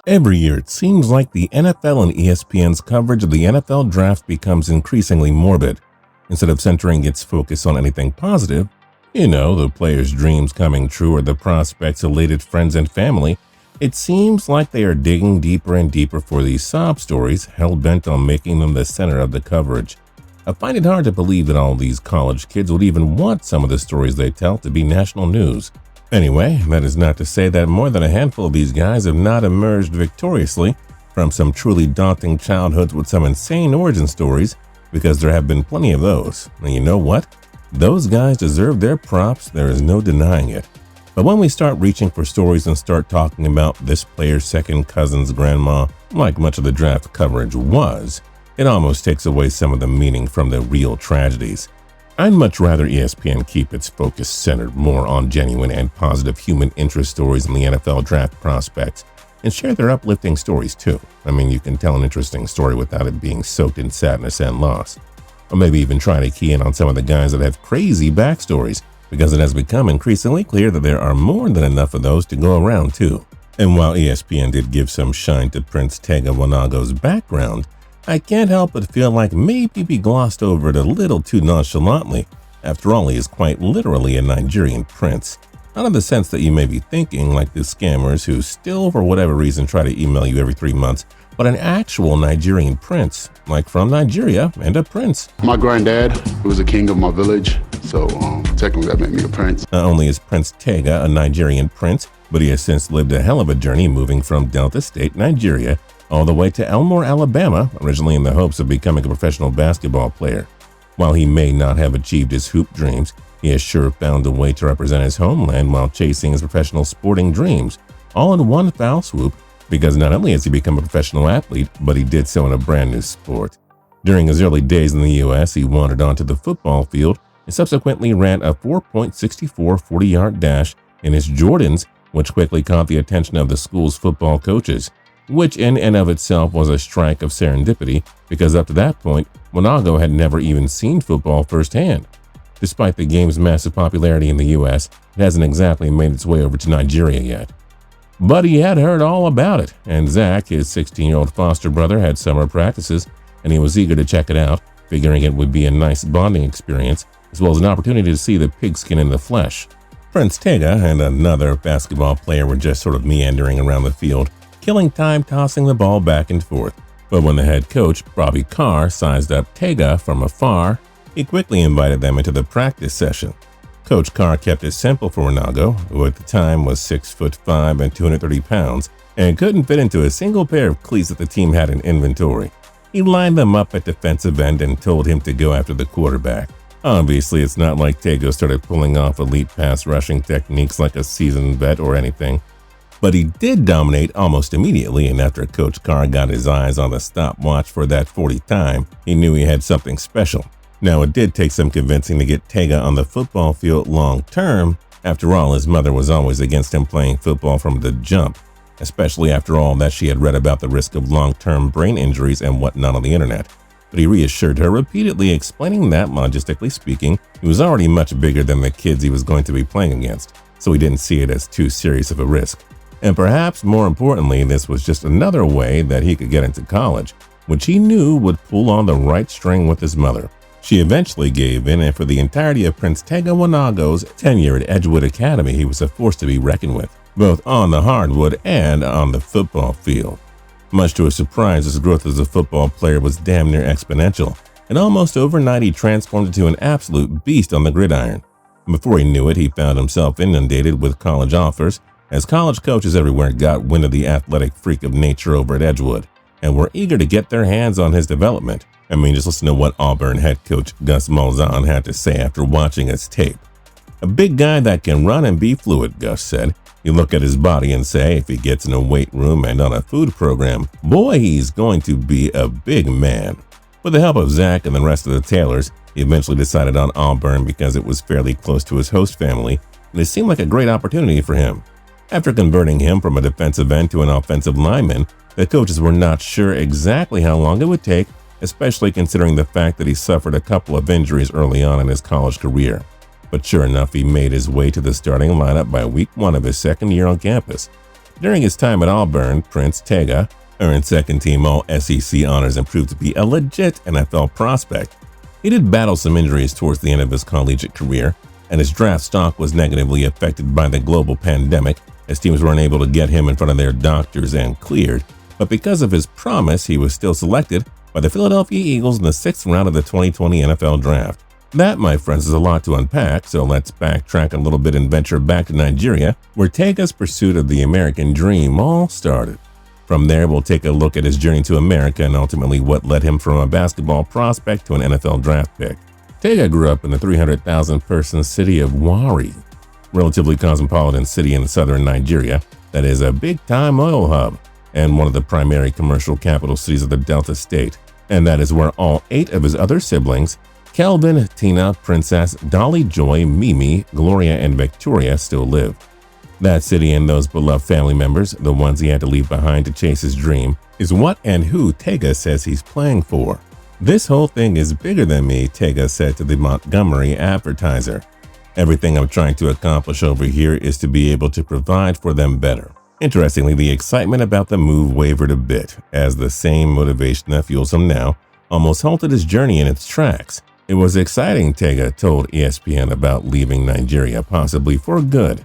Every year, it seems like the NFL and ESPN's coverage of the NFL draft becomes increasingly morbid. Instead of centering its focus on anything positive, the players' dreams coming true or the prospects' elated friends and family, it seems like they are digging deeper and deeper for these sob stories, hell-bent on making them the center of the coverage. I find it hard to believe that all these college kids would even want some of the stories they tell to be national news. Anyway, that is not to say that more than a handful of these guys have not emerged victoriously from some truly daunting childhoods with some insane origin stories, because there have been plenty of those. And you know what? Those guys deserve their props, there is no denying it. But when we start reaching for stories and start talking about this player's second cousin's grandma, like much of the draft coverage was, it almost takes away some of the meaning from the real tragedies. I'd much rather ESPN keep its focus centered more on genuine and positive human interest stories in the NFL draft prospects, and share their uplifting stories too. You can tell an interesting story without it being soaked in sadness and loss. Or maybe even try to key in on some of the guys that have crazy backstories, because it has become increasingly clear that there are more than enough of those to go around too. And while ESPN did give some shine to Prince Tega Wanogho's background, I can't help but feel like maybe we glossed over it a little too nonchalantly. After all, he is quite literally a Nigerian prince. Not in the sense that you may be thinking, like the scammers who still, for whatever reason, try to email you every 3 months, but an actual Nigerian prince, like from Nigeria, and a prince. My granddad was a king of my village, so technically that made me a prince. Not only is Prince Tega a Nigerian prince, but he has since lived a hell of a journey moving from Delta State, Nigeria, all the way to Elmore, Alabama, originally in the hopes of becoming a professional basketball player. While he may not have achieved his hoop dreams, he has sure found a way to represent his homeland while chasing his professional sporting dreams, all in one foul swoop, because not only has he become a professional athlete, but he did so in a brand new sport. During his early days in the U.S., he wandered onto the football field and subsequently ran a 4.64 40-yard dash in his Jordans, which quickly caught the attention of the school's football coaches, which in and of itself was a strike of serendipity, because up to that point, Wanogho had never even seen football firsthand. Despite the game's massive popularity in the U.S., it hasn't exactly made its way over to Nigeria yet. But he had heard all about it, and Zach, his 16-year-old foster brother, had summer practices, and he was eager to check it out, figuring it would be a nice bonding experience, as well as an opportunity to see the pigskin in the flesh. Prince Tega and another basketball player were just sort of meandering around the field, killing time tossing the ball back and forth. But when the head coach, Bobby Carr, sized up Tega from afar, he quickly invited them into the practice session. Coach Carr kept it simple for Wanogho, who at the time was 6'5" and 230 pounds, and couldn't fit into a single pair of cleats that the team had in inventory. He lined them up at defensive end and told him to go after the quarterback. Obviously, it's not like Tega started pulling off elite pass rushing techniques like a seasoned vet or anything. But he did dominate almost immediately, and after Coach Carr got his eyes on the stopwatch for that 40 time, he knew he had something special. Now, it did take some convincing to get Tega on the football field long term. After all, his mother was always against him playing football from the jump, especially after all that she had read about the risk of long-term brain injuries and whatnot on the internet. But he reassured her repeatedly, explaining that, logistically speaking, he was already much bigger than the kids he was going to be playing against, so he didn't see it as too serious of a risk. And perhaps more importantly, this was just another way that he could get into college, which he knew would pull on the right string with his mother. She eventually gave in, and for the entirety of Prince Tega Wanogho's tenure at Edgewood Academy, he was a force to be reckoned with, both on the hardwood and on the football field. Much to his surprise, his growth as a football player was damn near exponential, and almost overnight he transformed into an absolute beast on the gridiron. Before he knew it, he found himself inundated with college offers, as college coaches everywhere got wind of the athletic freak of nature over at Edgewood, and were eager to get their hands on his development. Just listen to what Auburn head coach Gus Malzahn had to say after watching his tape. "A big guy that can run and be fluid," Gus said. "You look at his body and say, if he gets in a weight room and on a food program, boy, he's going to be a big man." With the help of Zach and the rest of the Taylors, he eventually decided on Auburn because it was fairly close to his host family, and it seemed like a great opportunity for him. After converting him from a defensive end to an offensive lineman, the coaches were not sure exactly how long it would take, especially considering the fact that he suffered a couple of injuries early on in his college career. But sure enough, he made his way to the starting lineup by week 1 of his second year on campus. During his time at Auburn, Prince Tega earned second-team All-SEC honors and proved to be a legit NFL prospect. He did battle some injuries towards the end of his collegiate career, and his draft stock was negatively affected by the global pandemic as teams were unable to get him in front of their doctors and cleared. But because of his promise, he was still selected by the Philadelphia Eagles in the 6th round of the 2020 NFL Draft. That, my friends, is a lot to unpack, so let's backtrack a little bit and venture back to Nigeria, where Tega's pursuit of the American dream all started. From there, we'll take a look at his journey to America and ultimately what led him from a basketball prospect to an NFL draft pick. Tega grew up in the 300,000-person city of Warri, relatively cosmopolitan city in southern Nigeria that is a big-time oil hub and one of the primary commercial capital cities of the Delta State. And that is where all 8 of his other siblings, Kelvin, Tina, Princess, Dolly, Joy, Mimi, Gloria, and Victoria, still live. That city and those beloved family members, the ones he had to leave behind to chase his dream, is what and who Tega says he's playing for. "This whole thing is bigger than me," Tega said to the Montgomery Advertiser. "Everything I'm trying to accomplish over here is to be able to provide for them better." Interestingly, the excitement about the move wavered a bit, as the same motivation that fuels him now almost halted his journey in its tracks. "It was exciting," Tega told ESPN about leaving Nigeria, possibly for good.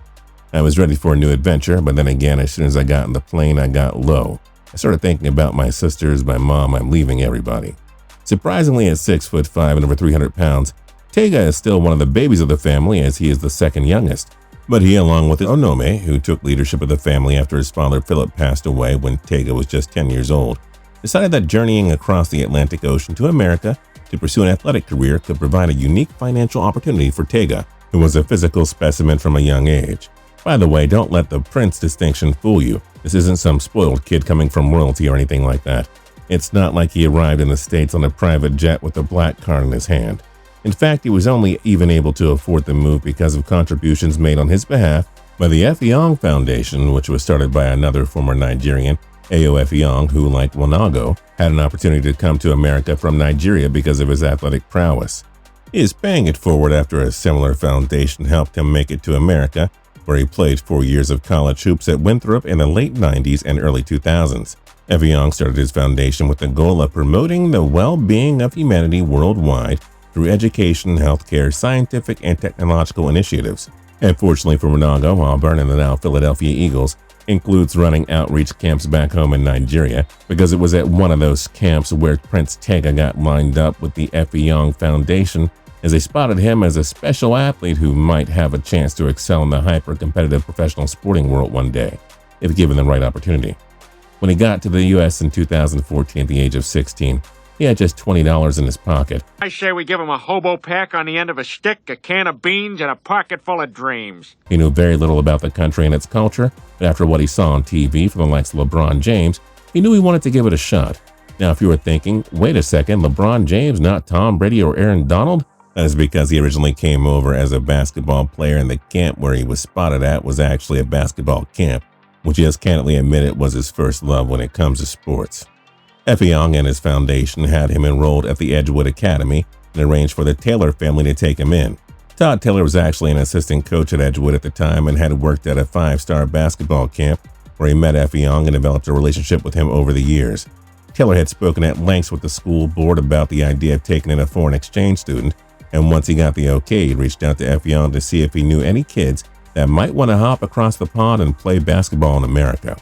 "I was ready for a new adventure, but then again, as soon as I got in the plane, I got low. I started thinking about my sisters, my mom, I'm leaving everybody." Surprisingly, at 6'5" and over 300 pounds, Tega is still one of the babies of the family, as he is the second youngest. But he, along with Onome, who took leadership of the family after his father Philip passed away when Tega was just 10 years old, decided that journeying across the Atlantic Ocean to America to pursue an athletic career could provide a unique financial opportunity for Tega, who was a physical specimen from a young age. By the way, don't let the Prince distinction fool you. This isn't some spoiled kid coming from royalty or anything like that. It's not like he arrived in the States on a private jet with a black card in his hand. In fact, he was only even able to afford the move because of contributions made on his behalf by the Effiong Foundation, which was started by another former Nigerian, Effiong, who, like Wanogho, had an opportunity to come to America from Nigeria because of his athletic prowess. He is paying it forward after a similar foundation helped him make it to America, where he played 4 years of college hoops at Winthrop in the late 90s and early 2000s. Effiong started his foundation with the goal of promoting the well-being of humanity worldwide through education, healthcare, scientific, and technological initiatives. And fortunately for Wanogho, Auburn and the now Philadelphia Eagles includes running outreach camps back home in Nigeria, because it was at one of those camps where Prince Tega got lined up with the Effiong Foundation, as they spotted him as a special athlete who might have a chance to excel in the hyper-competitive professional sporting world one day, if given the right opportunity. When he got to the U.S. in 2014 at the age of 16, he had just $20 in his pocket. "I say we give him a hobo pack on the end of a stick, a can of beans, and a pocket full of dreams." He knew very little about the country and its culture, but after what he saw on TV from the likes of LeBron James, he knew he wanted to give it a shot. Now, if you were thinking, wait a second, LeBron James, not Tom Brady or Aaron Donald? That is because he originally came over as a basketball player, and the camp where he was spotted at was actually a basketball camp, which he has candidly admitted was his first love when it comes to sports. Effiong and his foundation had him enrolled at the Edgewood Academy and arranged for the Taylor family to take him in. Todd Taylor was actually an assistant coach at Edgewood at the time and had worked at a 5-star basketball camp where he met Effiong and developed a relationship with him over the years. Taylor had spoken at length with the school board about the idea of taking in a foreign exchange student, and once he got the okay, he reached out to Effiong to see if he knew any kids that might want to hop across the pond and play basketball in America.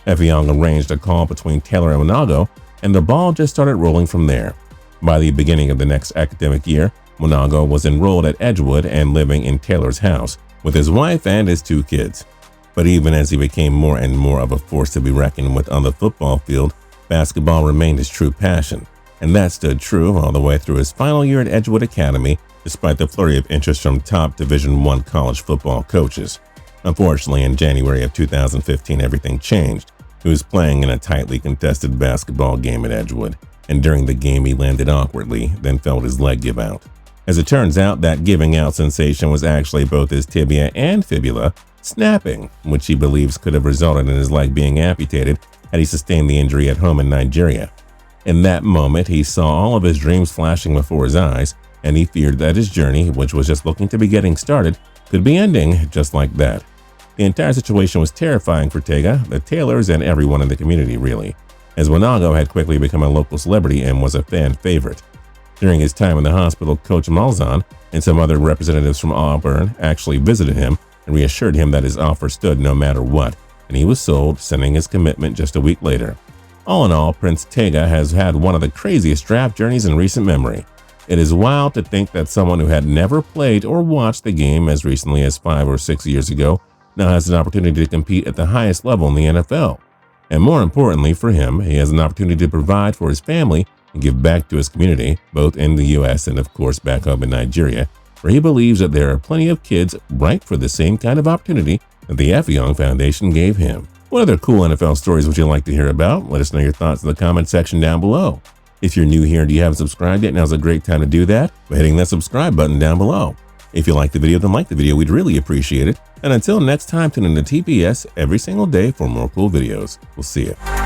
Effiong arranged a call between Taylor and Wanogho, and the ball just started rolling from there. By the beginning of the next academic year, Wanogho was enrolled at Edgewood and living in Taylor's house with his wife and his 2 kids. But even as he became more and more of a force to be reckoned with on the football field, basketball remained his true passion, and that stood true all the way through his final year at Edgewood Academy, despite the flurry of interest from top Division I college football coaches. Unfortunately, in January of 2015, everything changed. He was playing in a tightly contested basketball game at Edgewood, and during the game he landed awkwardly, then felt his leg give out. As it turns out, that giving out sensation was actually both his tibia and fibula snapping, which he believes could have resulted in his leg being amputated had he sustained the injury at home in Nigeria. In that moment, he saw all of his dreams flashing before his eyes, and he feared that his journey, which was just looking to be getting started, could be ending just like that. The entire situation was terrifying for Tega, the tailors, and everyone in the community, really, as Wanogho had quickly become a local celebrity and was a fan favorite. During his time in the hospital, Coach Malzahn and some other representatives from Auburn actually visited him and reassured him that his offer stood no matter what, and he was sold, sending his commitment just a week later. All in all, Prince Tega has had one of the craziest draft journeys in recent memory. It is wild to think that someone who had never played or watched the game as recently as 5 or 6 years ago now has an opportunity to compete at the highest level in the NFL. And more importantly for him, he has an opportunity to provide for his family and give back to his community, both in the US and of course back home in Nigeria, where he believes that there are plenty of kids ripe for the same kind of opportunity that the Effiong Foundation gave him. What other cool NFL stories would you like to hear about? Let us know your thoughts in the comment section down below. If you're new here and you haven't subscribed yet, now's a great time to do that by hitting that subscribe button down below. If you liked the video, then like the video, we'd really appreciate it. And until next time, tune in to TPS every single day for more cool videos. We'll see you.